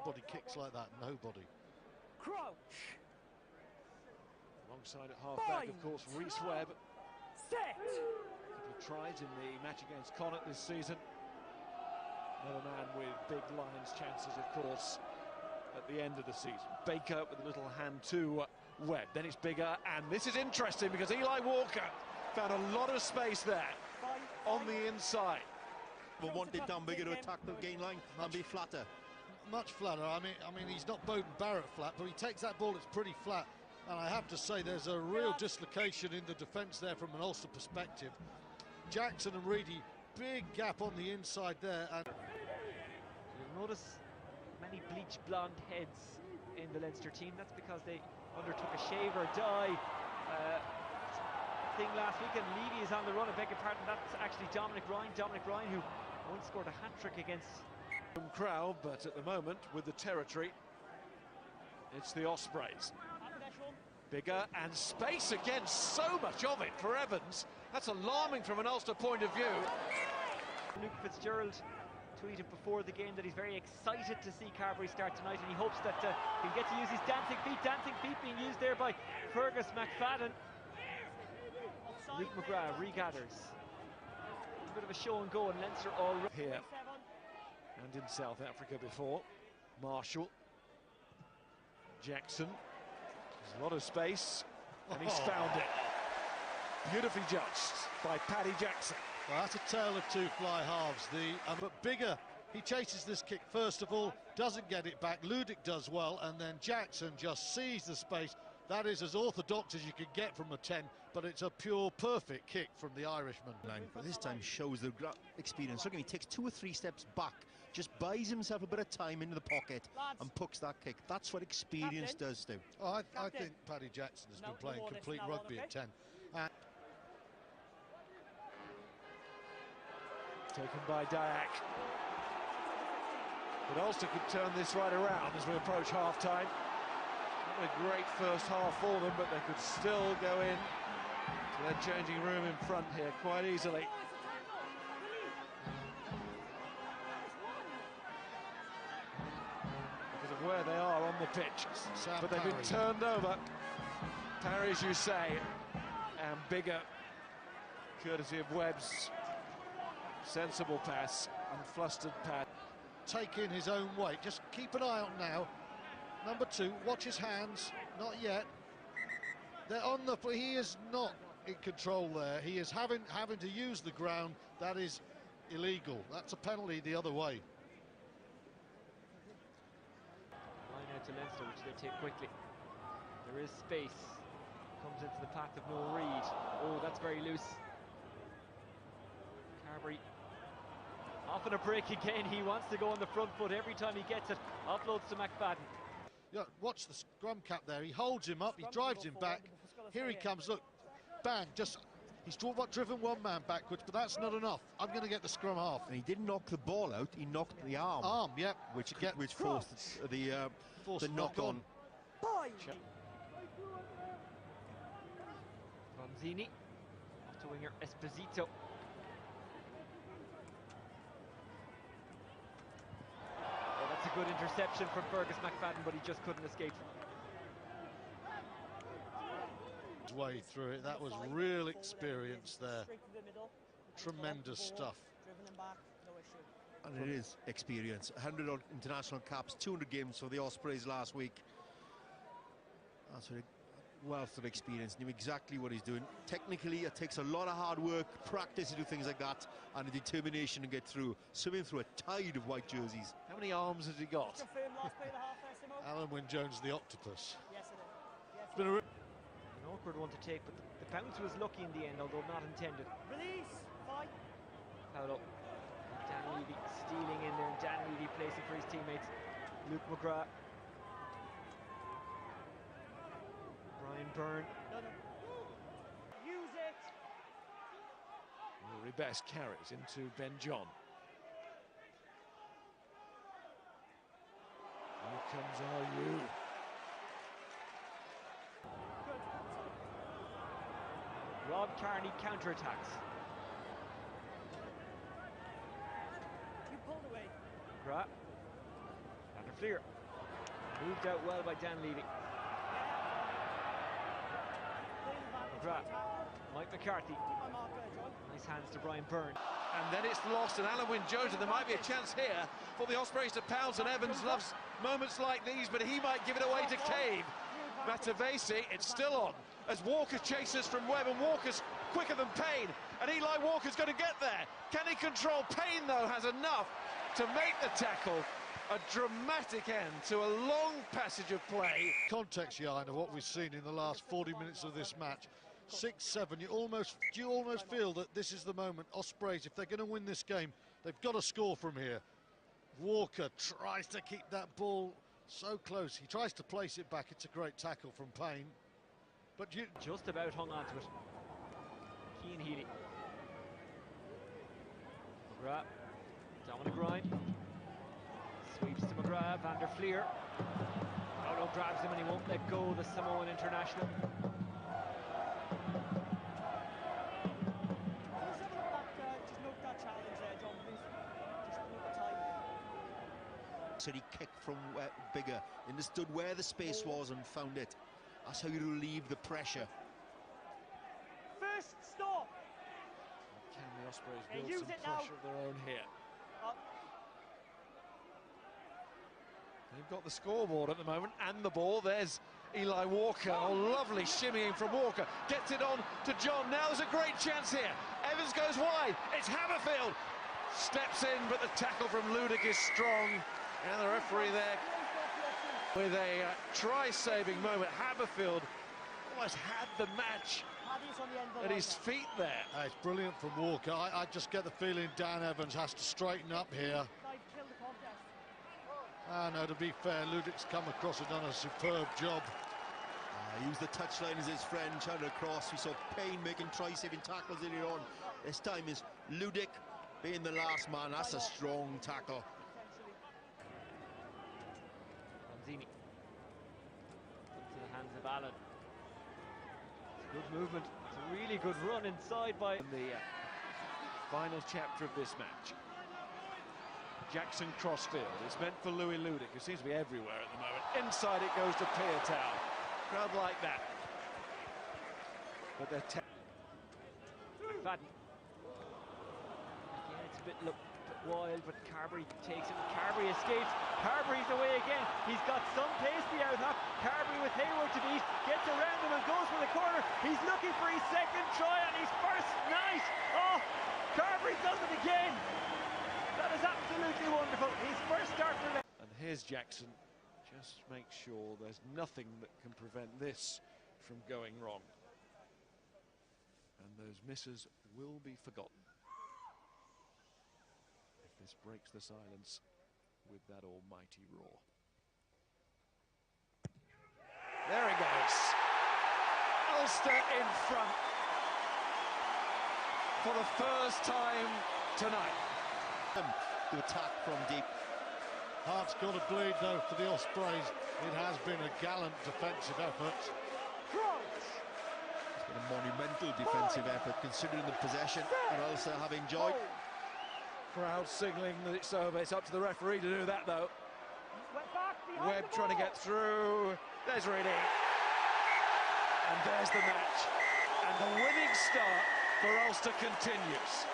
Nobody kicks like that, nobody. Crouch. Alongside at half-back, of course, Rhys Webb. Set. A couple of tries in the match against Connacht this season. Another man with big Lions chances, of course, at the end of the season. Baker with a little hand to Webb. Then it's Bigger, and this is interesting because Eli Walker found a lot of space there on the inside. But wanted Dan Bigger to attack the gain line and be flatter. Much flatter. I mean, he's not Bowden Barrett flat, but he takes that ball, it's pretty flat. And I have to say, there's a real dislocation in the defence there from an Ulster perspective. Jackson and Reedy, big gap on the inside there. And you'll notice many bleach blonde heads in the Leinster team. That's because they undertook a shave or dye thing last week, and Levy is on the run. I beg your pardon, that's actually Dominic Ryan, who once scored a hat-trick against crowd, but at the moment, with the territory, it's the Ospreys. Bigger and space again, so much of it for Evans. That's alarming from an Ulster point of view. Luke Fitzgerald tweeted before the game that he's very excited to see Carbery start tonight, and he hopes that he'll get to use his dancing feet being used there by Fergus McFadden. Luke McGrath regathers. A bit of a show and go, and Leinster already here and in South Africa before. Marshall, Jackson. There's a lot of space, and he's found it. Beautifully judged by Paddy Jackson. Well, that's a tale of two fly halves. But Bigger, he chases this kick first of all, doesn't get it back. Ludick does well, and then Jackson just sees the space. That is as orthodox as you could get from a 10, but it's a pure perfect kick from the Irishman. But this time shows the experience. Look at him, he takes 2 or 3 steps back, just buys himself a bit of time into the pocket and pucks that kick. That's what experience does do. Oh, I think Paddy Jackson has been playing complete rugby at 10. Taken by Dayak. But Ulster could turn this right around as we approach half-time. Not a great first half for them, but they could still go in to their changing room in front here quite easily. Because of where they are on the pitch. But they've been turned over. Parry, as you say, and Bigger, courtesy of Webb's sensible pass and flustered pass. Take in his own weight. Just keep an eye on now. Number 2, watch his hands. Not yet. They're on the. He is not in control there. He is having to use the ground. That is illegal. That's a penalty the other way. Line out to Leinster, which they take quickly. There is space. Comes into the path of Noel Reid. Oh, that's very loose. Carbery off on a break again. He wants to go on the front foot every time he gets it. Offloads to McFadden. Yeah, watch the scrum cap there. He holds him up, he drives him back. Here he comes, look, bang, he's driven one man backwards, but that's not enough. I'm going to get the scrum half. And he didn't knock the ball out, he knocked the arm. Yep. Which forced the knock on. Ronzini off to winger Esposito. That's a good interception from Fergus McFadden, but he just couldn't escape from it. Way through it, that was real experience there. Tremendous stuff. And it is experience. 100 odd international caps, 200 games for the Ospreys last week. That's a wealth of experience, knew exactly what he's doing. Technically, it takes a lot of hard work, practice to do things like that, and a determination to get through. Swimming through a tide of white jerseys. How many arms has he got? Alan Wynne-Jones, the octopus. Yes, it is. Yes, it's been an awkward one to take, but the bounce was lucky in the end, although not intended. Release. Fight. Paolo. Dan Levy stealing in there, and Dan Levy placing for his teammates. Luke McGrath. Brian Byrne. Use it. Rory Best carries into Ben John. Here comes RU. Rob Carney counterattacks. You pulled away. McGrath. Under Fleer. Moved out well by Dan Levy. Mike McCarthy. Nice hands to Brian Byrne. And then it's lost, and Alan Wynne-Jones, and there might be a chance here for the Ospreys to pounce, and Evans loves moments like these, but he might give it away to Cave. Matavesi, it's still on, as Walker chases from Webb, and Walker's quicker than Payne, and Eli Walker's going to get there. Can he control? Payne, though, has enough to make the tackle. A dramatic end to a long passage of play. Context, Jan, of what we've seen in the last 40 minutes of this match. 6-7, you almost feel that this is the moment. Ospreys, if they're going to win this game, they've got to score from here. Walker tries to keep that ball so close. He tries to place it back. It's a great tackle from Payne. But you just about hung on to it. Keane Healy. McGrath. Dominic Ryan. Sweeps to McGrath. Van der Fleer. Paolo grabs him and he won't let go, the Samoan international. Said he kicked from bigger, understood where the space was and found it. That's how you relieve the pressure. First stop. Can the Ospreys They build use some it now. pressure of their own here? They've got the scoreboard at the moment and the ball. There's Eli Walker. Oh, lovely shimmying from Walker. Gets it on to John. Now there's a great chance here. Evans goes wide. It's Hammerfield. Steps in, but the tackle from Ludick is strong. And the referee there with a try-saving moment. Hammerfield almost had the match at his feet there. It's brilliant from Walker. I just get the feeling Dan Evans has to straighten up here. No, to be fair, Ludick's come across and done a superb job. Used the touchline as his friend, shot it across. We saw Payne making try-saving tackles earlier on. This time is Ludick being the last man. That's a strong tackle. Lanzini. Into the hands of Allen. It's good movement. It's a really good run inside by the final chapter of this match. Jackson crossfield. It's meant for Louis Ludick, who seems to be everywhere at the moment. Inside it goes to Peartown. Crowd like that. But they're Fadden. Again, it's a bit wild, but Carberry takes it. Carberry escapes. Carberry's away again. He's got some pace to out of. Carberry with Hayward to beat. Gets around him and goes for the corner. He's looking for his second try on his first night. Oh, Carberry does it again. That is absolutely wonderful. His first start for left. And here's Jackson. Just make sure there's nothing that can prevent this from going wrong. And those misses will be forgotten if this breaks the silence with that almighty roar. There he goes. Ulster in front for the first time tonight. To attack from deep. Heart's got to bleed, though, for the Ospreys. It has been a gallant defensive effort. It's been a monumental defensive effort, considering the possession and also have enjoyed. Crowd signalling that it's over. It's up to the referee to do that, though. Webb trying to get through. There's Reading. And there's the match. And the winning start for Ulster continues.